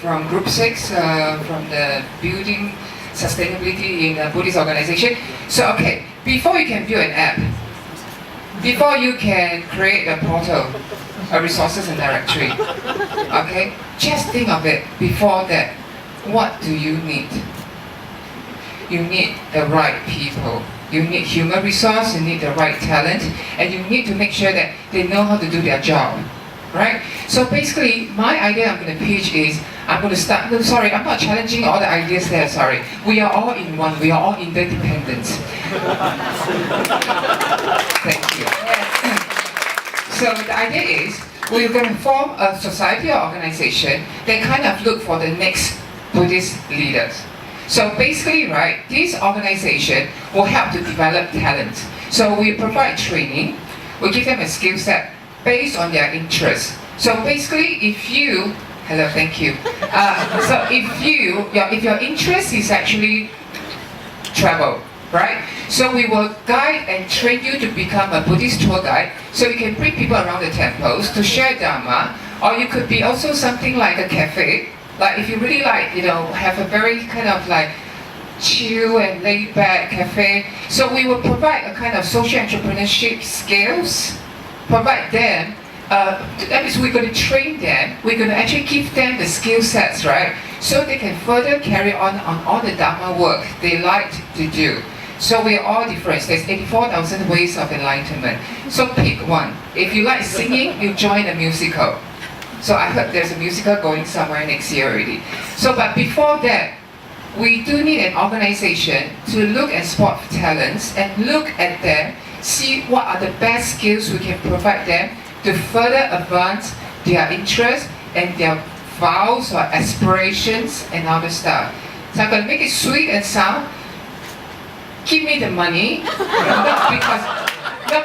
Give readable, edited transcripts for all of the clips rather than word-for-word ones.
from Group 6, from the Building Sustainability in a Buddhist organization. So, okay, before you can build an app, before you can create a portal, a resources and directory, okay, just think of it before that. What do you need? You need the right people. You need human resource, you need the right talent, and you need to make sure that they know how to do their job, right? So basically, my idea I'm going to pitch is, I'm going to start, no, sorry, I'm not challenging all the ideas there, sorry. We are all in one, we are all interdependent. Thank you. So the idea is, we're going to form a society or organization that kind of look for the next Buddhist leaders. So basically, right, this organization will help to develop talent. So we provide training, we give them a skill set based on their interests. So basically, if you, hello, thank you. So if your interest is actually travel, right? So we will guide and train you to become a Buddhist tour guide, so you can bring people around the temples to share Dharma, or you could be also something like a cafe. Like if you really like, have a very kind of like chill and laid back cafe. So we will provide a kind of social entrepreneurship skills, provide them, that means we're going to train them, we're going to actually give them the skill sets, right? So they can further carry on all the Dharma work they like to do. So we're all different. There's 84,000 ways of enlightenment. So pick one. If you like singing, you join a musical. So I heard there's a musical going somewhere next year already. So, but before that, we do need an organization to look and spot talents and look at them, see what are the best skills we can provide them to further advance their interests and their vows or aspirations and other stuff. So I'm going to make it sweet and sound. Give me the money, not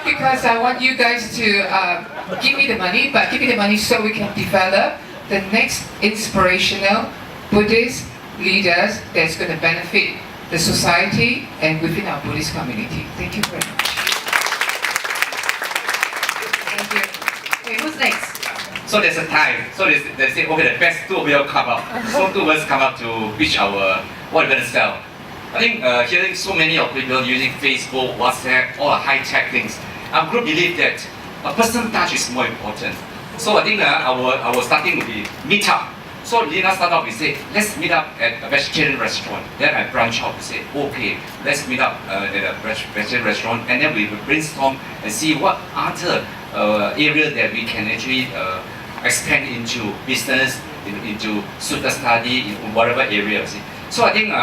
because I want you guys to give me the money, but give me the money so we can develop the next inspirational Buddhist leaders that's going to benefit the society and within our Buddhist community. Thank you very much. Thank you. Okay, who's next? So there's a time. So they say, okay, the best two will come up. So two of us come up to pitch our what we're going to sell. I think hearing so many of people using Facebook, WhatsApp, all the high-tech things, our group believe that a personal touch is more important. So I think our starting will be Meetup. So Leena started off, we say, let's meet up at a vegetarian restaurant. Then I branch out to say, okay, let's meet up at a vegetarian restaurant, and then we will brainstorm and see what other area that we can actually expand into business, into Sutta study, in whatever area. See. So I think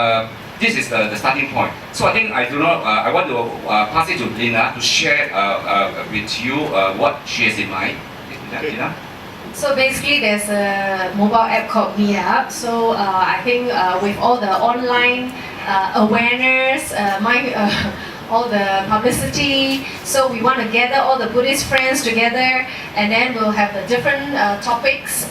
this is the starting point. So I think I want to pass it to Leena to share with you what she has in mind. Leena? So basically there's a mobile app called Meetups. So I think with all the online awareness, all the publicity, so we want to gather all the Buddhist friends together, and then we'll have the different topics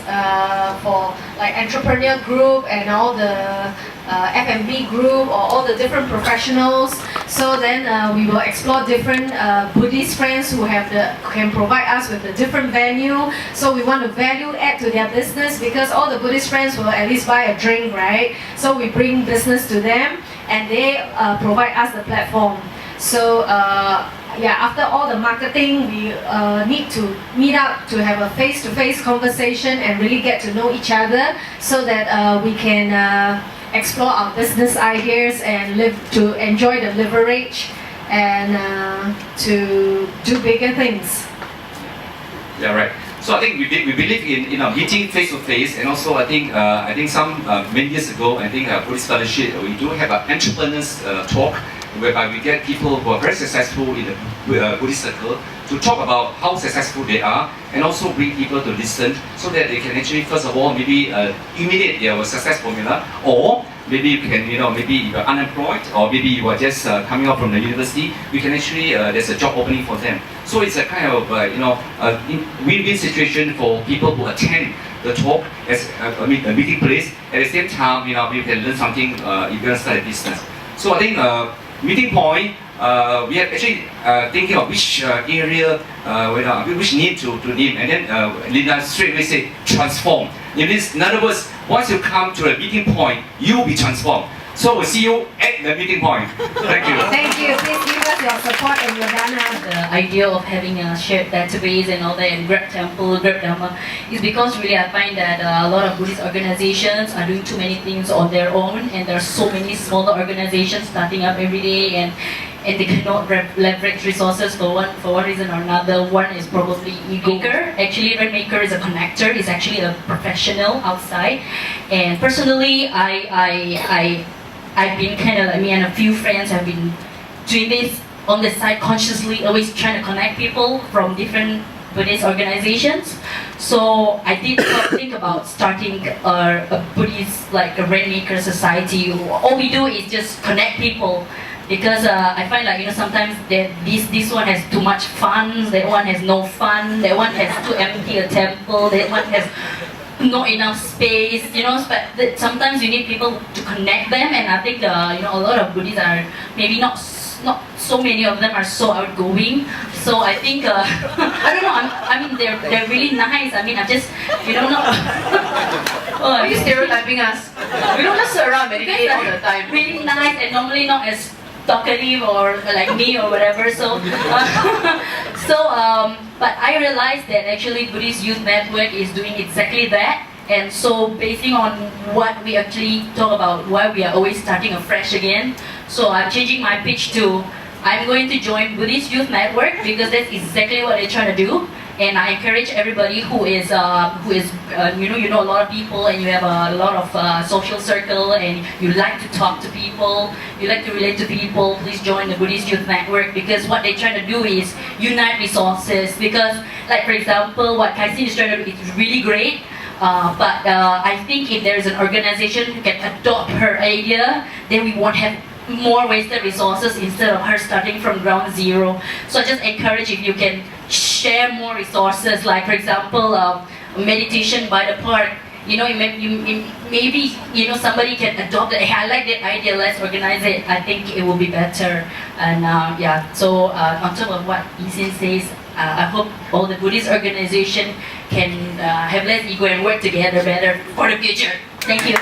for like entrepreneur group and all the F&B group or all the different professionals. So then we will explore different Buddhist friends who can provide us with a different venue. So we want to value add to their business, because all the Buddhist friends will at least buy a drink, right? So we bring business to them and they provide us the platform. So after all the marketing, we need to meet up to have a face-to-face conversation and really get to know each other, so that we can explore our business ideas and to enjoy the leverage and to do bigger things. Yeah, right. So I think we believe in meeting face to face, and also I think some many years ago, I think Buddhist Fellowship, we do have an entrepreneurs talk, whereby we get people who are very successful in the Buddhist circle to talk about how successful they are, and also bring people to listen, so that they can actually, first of all, maybe imitate their success formula, or maybe you can, maybe you're unemployed, or maybe you are just coming out from the university, we can actually, there's a job opening for them. So it's a kind of, a win-win situation for people who attend the talk as a meeting place. At the same time, you can learn something, you're going to start a business. So I think meeting point, we are actually thinking of which area, which need to name, and then Leena straight away say transform. In other words, Once you come to the meeting point, you'll be transformed. So we'll see you at the meeting point. Thank you. Thank you. Please give us your support and your Dana. The idea of having a shared database and all that, and Grab Temple, Grab Dharma, is because really I find that a lot of Buddhist organizations are doing too many things on their own, and there are so many smaller organizations starting up every day, and they cannot leverage resources for one reason or another. One is probably ego. Actually, Rainmaker is a connector. Is actually a professional outside, and personally, I've been kind of like, me and a few friends have been doing this on the side consciously, always trying to connect people from different Buddhist organizations. So I did think about starting a Buddhist, like a Rainmaker society. All we do is just connect people, because I find like, sometimes that this one has too much fun, that one has no fun, that one has to empty a temple, that one has not enough space, but sometimes you need people to connect them, and I think a lot of Buddhists are maybe not so many of them are so outgoing. So I think I don't know. I mean they're really nice. I mean I'm just not. Are you stereotyping us? We don't just sit around meditate all the time. Really nice, and normally not as talkative or like me or whatever. So but I realized that actually Buddhist Youth Network is doing exactly that. And so basing on what we actually talk about, why we are always starting afresh again, so I'm changing my pitch to, I'm going to join Buddhist Youth Network, because that's exactly what they're trying to do. And I encourage everybody who is you know a lot of people, and you have a lot of social circle, and you like to talk to people, you like to relate to people, please join the Buddhist Youth Network, because what they're trying to do is unite resources. Because, like for example, what Kaisin is trying to do is really great. But I think if there is an organization who can adopt her idea, then we won't have more wasted resources instead of her starting from ground zero. So I just encourage if you can share more resources, like for example, meditation by the park. Maybe somebody can adopt it. Hey, I like that idea, let's organize it. I think it will be better. And so on top of what Isin says, I hope all the Buddhist organization can have less ego and work together better for the future. Thank you.